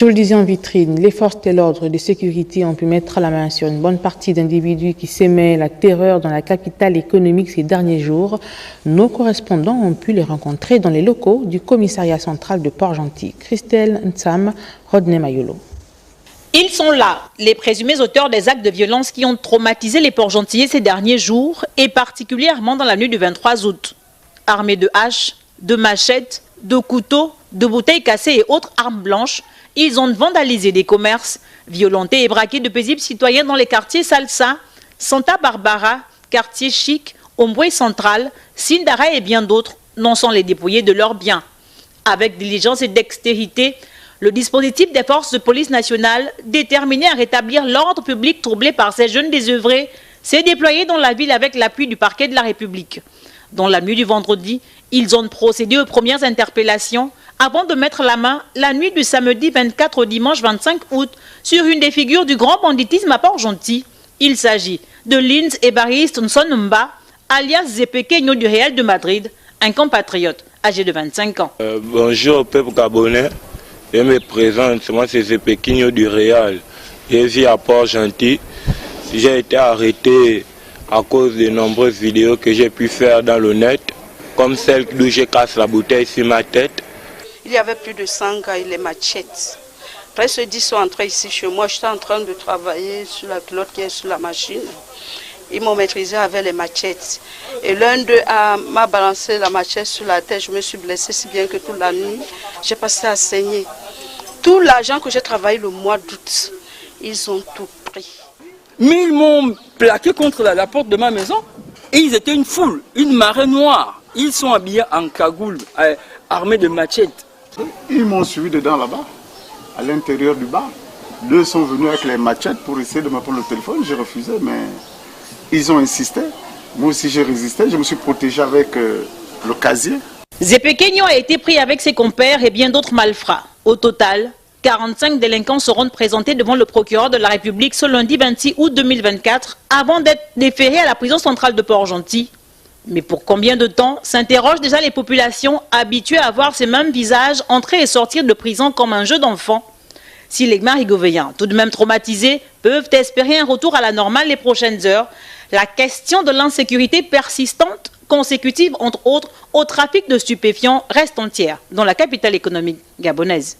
Je le disais en vitrine, les forces de l'ordre et de sécurité ont pu mettre la main sur une bonne partie d'individus qui s'aimaient la terreur dans la capitale économique ces derniers jours. Nos correspondants ont pu les rencontrer dans les locaux du commissariat central de Port-Gentil. Christelle Ntsam, Rodney Mayolo. Ils sont là, les présumés auteurs des actes de violence qui ont traumatisé les Port-Gentillais ces derniers jours et particulièrement dans la nuit du 23 août. Armés de haches, de machettes, de couteaux, de bouteilles cassées et autres armes blanches, ils ont vandalisé des commerces, violenté et braqué de paisibles citoyens dans les quartiers Salsa, Santa Barbara, quartier chic, Omboué Central, Sindara et bien d'autres, non sans les dépouiller de leurs biens. Avec diligence et dextérité, le dispositif des forces de police nationale, déterminé à rétablir l'ordre public troublé par ces jeunes désœuvrés, s'est déployé dans la ville avec l'appui du parquet de la République. Dans la nuit du vendredi, ils ont procédé aux premières interpellations avant de mettre la main la nuit du samedi 24 au dimanche 25 août sur une des figures du grand banditisme à Port-Gentil. Il s'agit de Linz Evariste Nsonumba, alias Zepekenyo du Real de Madrid, un compatriote âgé de 25 ans. Bonjour au peuple gabonais, je me présente, moi c'est Zepekenyo du Real. Je vis à Port-Gentil. J'ai été arrêté à cause de nombreuses vidéos que j'ai pu faire dans le net, comme celle où je casse la bouteille sur ma tête. Il y avait plus de 100 gars et les machettes. Presque 10 sont entrés ici chez moi. J'étais en train de travailler sur la pilote qui est sur la machine. Ils m'ont maîtrisé avec les machettes. Et l'un d'eux m'a balancé la machette sur la tête. Je me suis blessée si bien que toute la nuit, j'ai passé à saigner. Tout l'argent que j'ai travaillé le mois d'août, ils ont tout pris. Mais ils m'ont plaqué contre la porte de ma maison. Et ils étaient une foule, une marée noire. Ils sont habillés en cagoule, armés de machettes. Ils m'ont suivi dedans là-bas, à l'intérieur du bar. Deux sont venus avec les machettes pour essayer de me prendre le téléphone. J'ai refusé, mais ils ont insisté. Moi aussi j'ai résisté, je me suis protégé avec le casier. Zepekenyo a été pris avec ses compères et bien d'autres malfrats. Au total, 45 délinquants seront présentés devant le procureur de la République ce lundi 26 août 2024 avant d'être déférés à la prison centrale de Port-Gentil. Mais pour combien de temps s'interrogent déjà les populations habituées à voir ces mêmes visages entrer et sortir de prison comme un jeu d'enfant? Si les Marigovéens, tout de même traumatisés, peuvent espérer un retour à la normale les prochaines heures, la question de l'insécurité persistante, consécutive entre autres au trafic de stupéfiants, reste entière dans la capitale économique gabonaise.